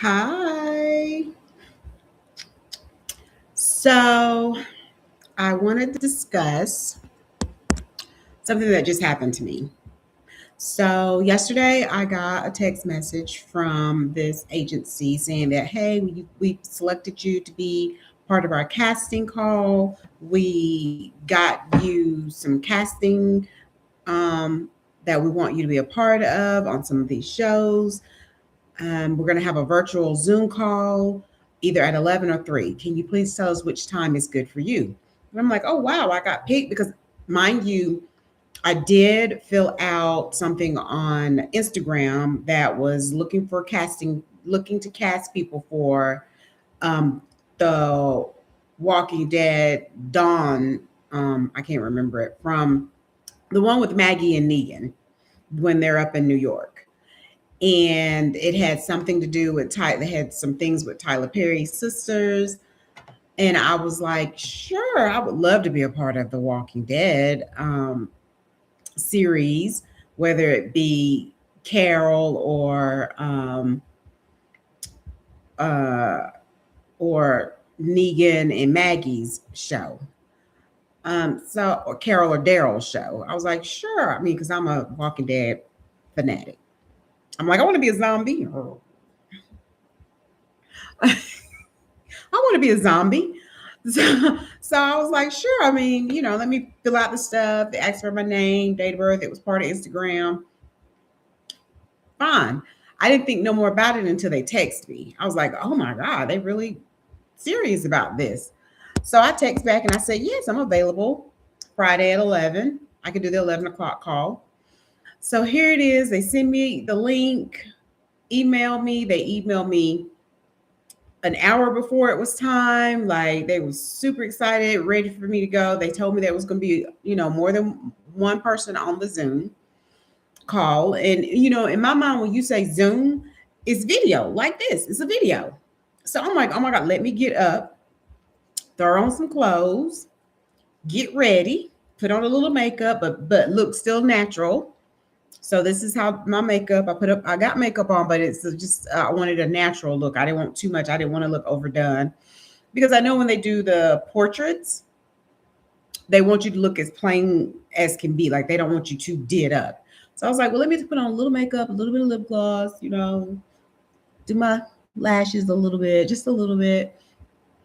Hi. So I want to discuss something that just happened to me. So yesterday I got a text message from this agency saying that, hey, we selected you to be part of our casting call. We got you some casting that we want you to be a part of on some of these shows. We're going to have a virtual Zoom call either at 11 or 3. Can you please tell us which time is good for you? And I'm like, oh, wow, I got picked because, mind you, I did fill out something on Instagram that was looking to cast people for the Walking Dead Dawn. I can't remember it from the one with Maggie and Negan when they're up in New York, and it had something to do with They had some things with Tyler Perry's sisters, and I was like, sure, I would love to be a part of the Walking Dead series, whether it be Carol uh, or Negan and Maggie's show. Or Carol or Daryl's show. I was like, sure. I mean, because I'm a Walking Dead fanatic. I'm like, I want to be a zombie. I want to be a zombie. So I was like, sure. I mean, let me fill out the stuff. They asked for my name, date of birth. It was part of Instagram. Fine. I didn't think no more about it until they text me. I was like, oh my God, they really serious about this. So I text back and I said, yes, I'm available Friday at 11. I can do the 11 o'clock call. So here it is. They send me the link, email me. They emailed me an hour before it was time. Like, they was super excited, ready for me to go. They told me there was going to be, more than one person on the Zoom call. And, in my mind, when you say Zoom, it's video like this. It's a video. So I'm like, oh my God, let me get up, throw on some clothes, get ready, put on a little makeup, but look still natural. So this is how my makeup, I got makeup on, but it's just, I wanted a natural look. I didn't want too much. I didn't want to look overdone because I know when they do the portraits, they want you to look as plain as can be. Like, they don't want you too did up. So I was like, well, let me just put on a little makeup, a little bit of lip gloss, do my lashes a little bit, just a little bit.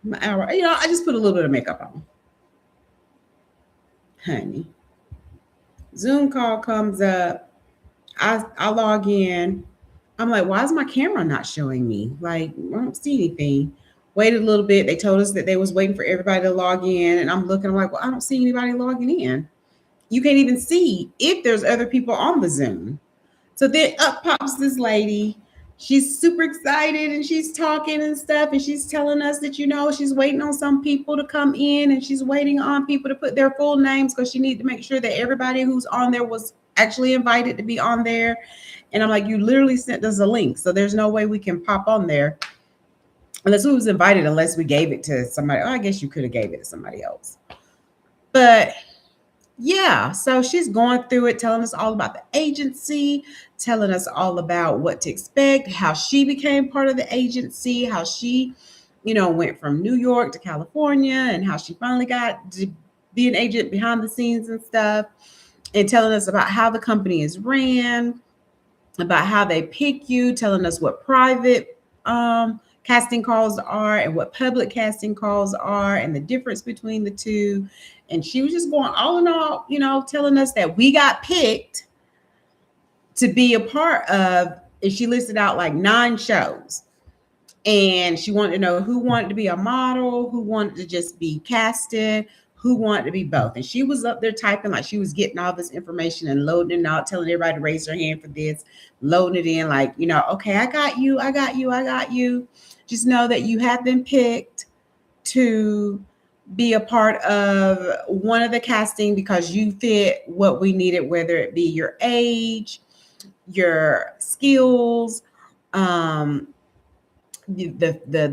My hour, I just put a little bit of makeup on. Honey, Zoom call comes up. I log in. I'm like, why is my camera not showing me? Like, I don't see anything. Waited a little bit. They told us that they was waiting for everybody to log in. And I'm looking, I'm like, well, I don't see anybody logging in. You can't even see if there's other people on the Zoom. So then up pops this lady. She's super excited and she's talking and stuff. And she's telling us that, she's waiting on some people to come in and she's waiting on people to put their full names because she needed to make sure that everybody who's on there was actually invited to be on there. And I'm like, you literally sent us a link. So there's no way we can pop on there unless we was invited, unless we gave it to somebody. Oh, I guess you could have gave it to somebody else. But yeah, so she's going through it, telling us all about the agency, telling us all about what to expect, how she became part of the agency, how she, went from New York to California, and how she finally got to be an agent behind the scenes and stuff, and telling us about how the company is ran, about how they pick you, telling us what private casting calls are and what public casting calls are and the difference between the two. And she was just going all in all, telling us that we got picked to be a part of, and she listed out like 9 shows. And she wanted to know who wanted to be a model, who wanted to just be casted, who wanted to be both. And she was up there typing like she was getting all this information and loading it out, telling everybody to raise their hand for this, loading it in like, okay, I got you, I got you, I got you. Just know that you have been picked to be a part of one of the casting because you fit what we needed, whether it be your age, your skills, the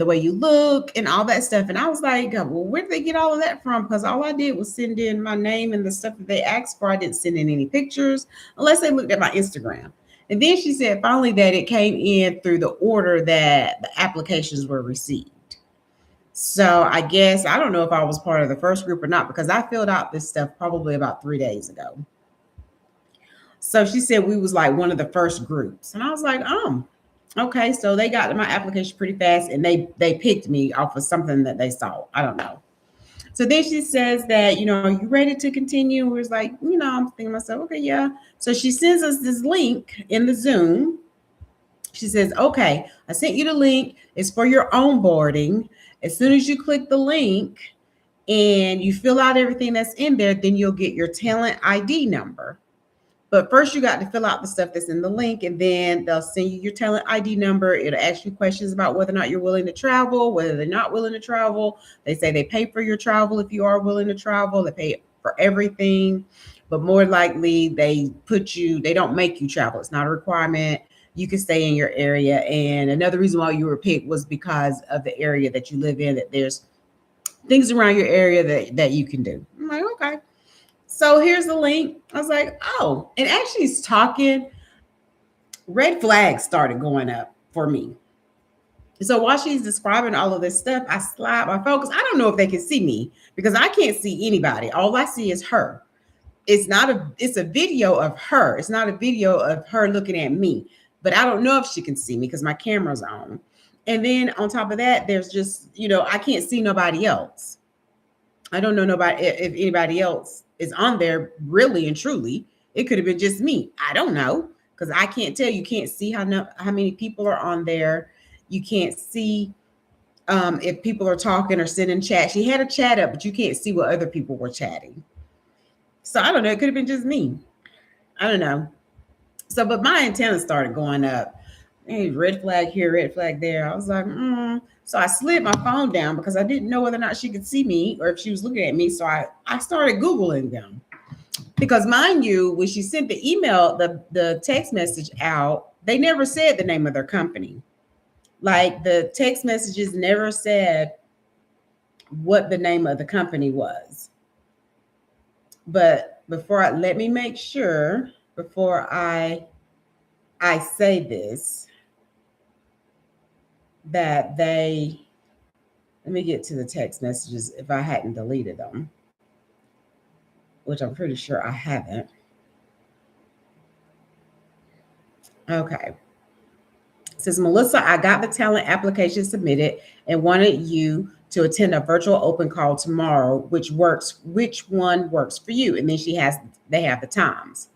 way you look and all that stuff. And I was like, well, where did they get all of that from? Because all I did was send in my name and the stuff that they asked for. I didn't send in any pictures unless they looked at my Instagram. And then she said finally that it came in through the order that the applications were received. So I guess I don't know if I was part of the first group or not because I filled out this stuff probably about 3 days ago. So she said we was like one of the first groups, and I was like, okay. So they got my application pretty fast, and they picked me off of something that they saw. I don't know. So then she says that, are you ready to continue? We was like, I'm thinking to myself, okay, yeah. So she sends us this link in the Zoom. She says, okay, I sent you the link. It's for your onboarding. As soon as you click the link and you fill out everything that's in there, then you'll get your talent ID number. But first, you got to fill out the stuff that's in the link, and then they'll send you your talent ID number. It'll ask you questions about whether or not you're willing to travel, whether they're not willing to travel. They say they pay for your travel if you are willing to travel. They pay for everything, but more likely they don't make you travel. It's not a requirement. You can stay in your area. And another reason why you were picked was because of the area that you live in, that there's things around your area that you can do. I'm like, okay. So here's the link. I was like, oh, and as she's talking, red flags started going up for me. So while she's describing all of this stuff, I slide my focus. I don't know if they can see me because I can't see anybody. All I see is her. It's a video of her. It's not a video of her looking at me, but I don't know if she can see me because my camera's on. And then on top of that, there's just, I can't see nobody else. I don't know if anybody else is on there really and truly. It could have been just me. I don't know because I can't tell. You can't see how many people are on there. You can't see if people are talking or sending chat. She had a chat up, but you can't see what other people were chatting. So I don't know. It could have been just me. I don't know. So, but my antenna started going up. Hey, red flag here, red flag there. I was like, So I slid my phone down because I didn't know whether or not she could see me or if she was looking at me. So I started Googling them. Because mind you, when she sent the email, the text message out, they never said the name of their company. Like the text messages never said what the name of the company was. But let me make sure before I say this, that let me get to the text messages if I hadn't deleted them, which I'm pretty sure I haven't. Okay. It says, Melissa, I got the talent application submitted and wanted you to attend a virtual open call tomorrow, which one works for you? And then they have the times.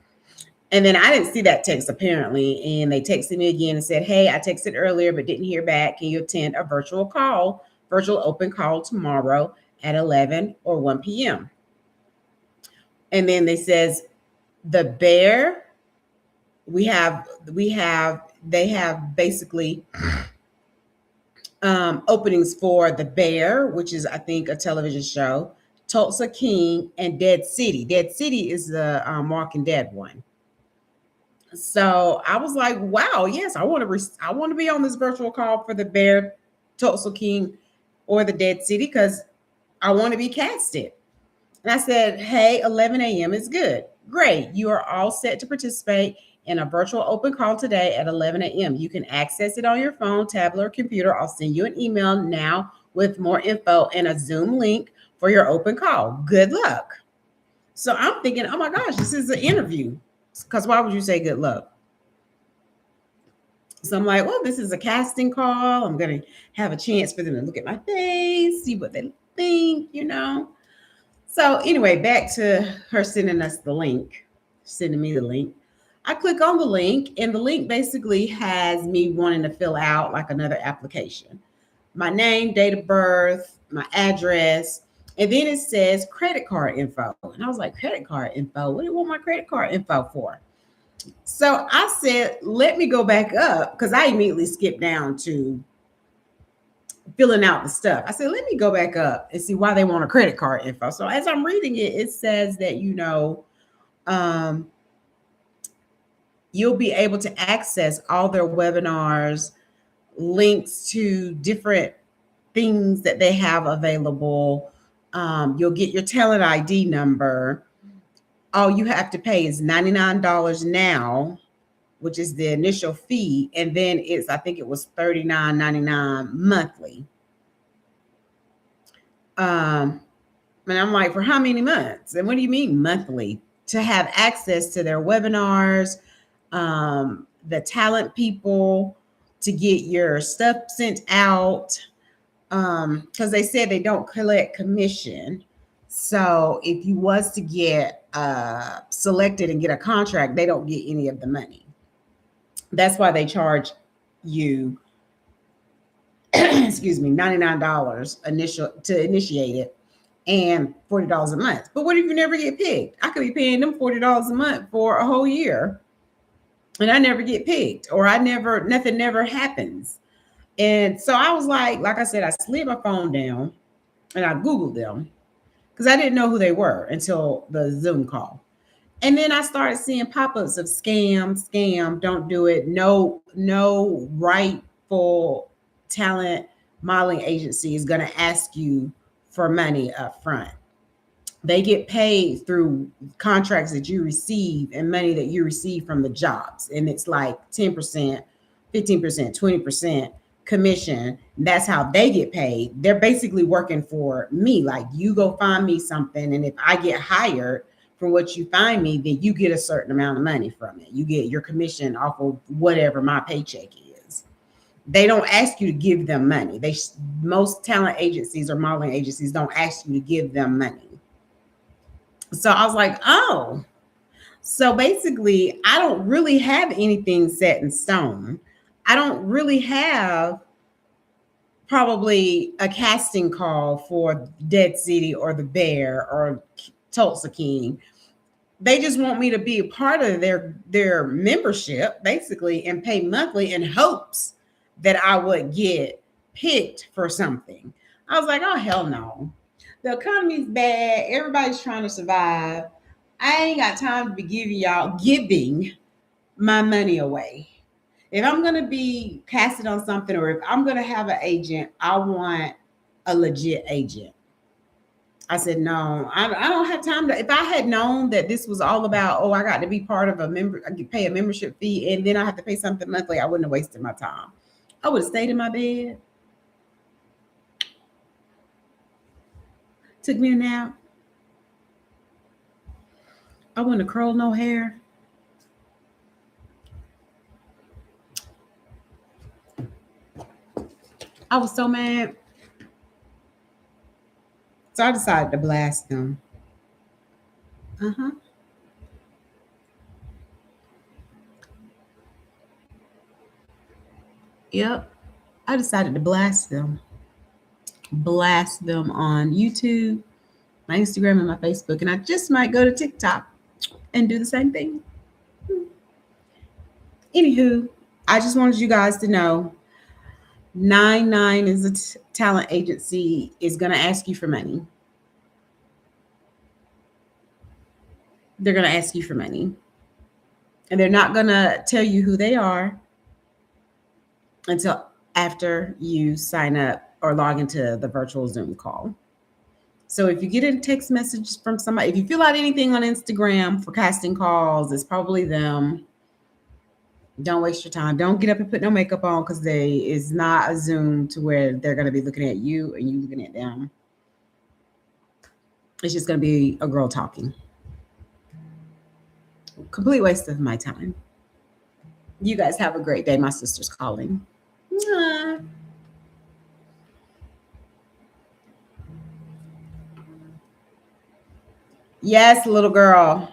And then I didn't see that text apparently. And they texted me again and said, hey, I texted earlier, but didn't hear back. Can you attend a virtual open call tomorrow at 11 or 1 p.m.? And then they says the Bear, they have basically openings for the Bear, which is, I think, a television show, Tulsa King, and Dead City. Dead City is the Walking Dead one. So I was like, wow, yes, I want to be on this virtual call for the Bear, Tulsa King, or the Dead City because I want to be casted. And I said, hey, 11 a.m. is good. Great. You are all set to participate in a virtual open call today at 11 a.m. You can access it on your phone, tablet, or computer. I'll send you an email now with more info and a Zoom link for your open call. Good luck. So I'm thinking, oh my gosh, this is an interview. Because why would you say good luck? So I'm like, well, this is a casting call. I'm going to have a chance for them to look at my face, see what they think, So anyway, back to her sending me the link. I click on the link, and the link basically has me wanting to fill out like another application. My name, date of birth, my address, and then it says credit card info. And I was like, credit card info? What do you want my credit card info for? So I said, let me go back up because I immediately skipped down to filling out the stuff. I said, let me go back up and see why they want a credit card info. So as I'm reading it, it says that, you'll be able to access all their webinars, links to different things that they have available. You'll get your talent ID number. All you have to pay is $99 now which is the initial fee, and then I think it was $39.99 monthly. Um, and I'm like, for how many months? And what do you mean monthly? To have access to their webinars, the talent people, to get your stuff sent out, because they said they don't collect commission. So if you was to get selected and get a contract, they don't get any of the money. That's why they charge you excuse me, $99 initial to initiate it and $40 a month. But what if you never get picked? I could be paying them $40 a month for a whole year and I never get picked, or nothing never happens. And so I was like I said, I slid my phone down and I Googled them because I didn't know who they were until the Zoom call. And then I started seeing pop-ups of scam, don't do it. No rightful talent modeling agency is going to ask you for money up front. They get paid through contracts that you receive and money that you receive from the jobs. And it's like 10%, 15%, 20% commission. That's how they get paid. They're basically working for me. Like, you go find me something, and if I get hired from what you find me, then you get a certain amount of money from it. You get your commission off of whatever my paycheck is. They don't ask you to give them money. Most talent agencies or modeling agencies don't ask you to give them money. So I was like, oh, so basically I don't really have anything set in stone. I don't really have probably a casting call for Dead City or The Bear or Tulsa King. They just want me to be a part of their membership, basically, and pay monthly in hopes that I would get picked for something. I was like, oh, hell no. The economy's bad. Everybody's trying to survive. I ain't got time to be giving my money away. If I'm going to be casted on something, or if I'm going to have an agent, I want a legit agent. I said, no, I don't have time to. If I had known that this was all about, I got to be part of a member, I could pay a membership fee, and then I have to pay something monthly, I wouldn't have wasted my time. I would have stayed in my bed, took me a nap. I wouldn't have curled no hair. I was so mad. So I decided to blast them. Uh-huh. Yep. I decided to blast them. Blast them on YouTube, my Instagram, and my Facebook. And I just might go to TikTok and do the same thing. Anywho, I just wanted you guys to know Nine9 is a talent agency, is going to ask you for money. They're going to ask you for money. And they're not going to tell you who they are until after you sign up or log into the virtual Zoom call. So if you get a text message from somebody, if you fill out anything on Instagram for casting calls, it's probably them. Don't waste your time. Don't get up and put no makeup on, because it's not a Zoom to where they're going to be looking at you and you looking at them. It's just going to be a girl talking. Complete waste of my time. You guys have a great day. My sister's calling. Mwah. Yes, little girl.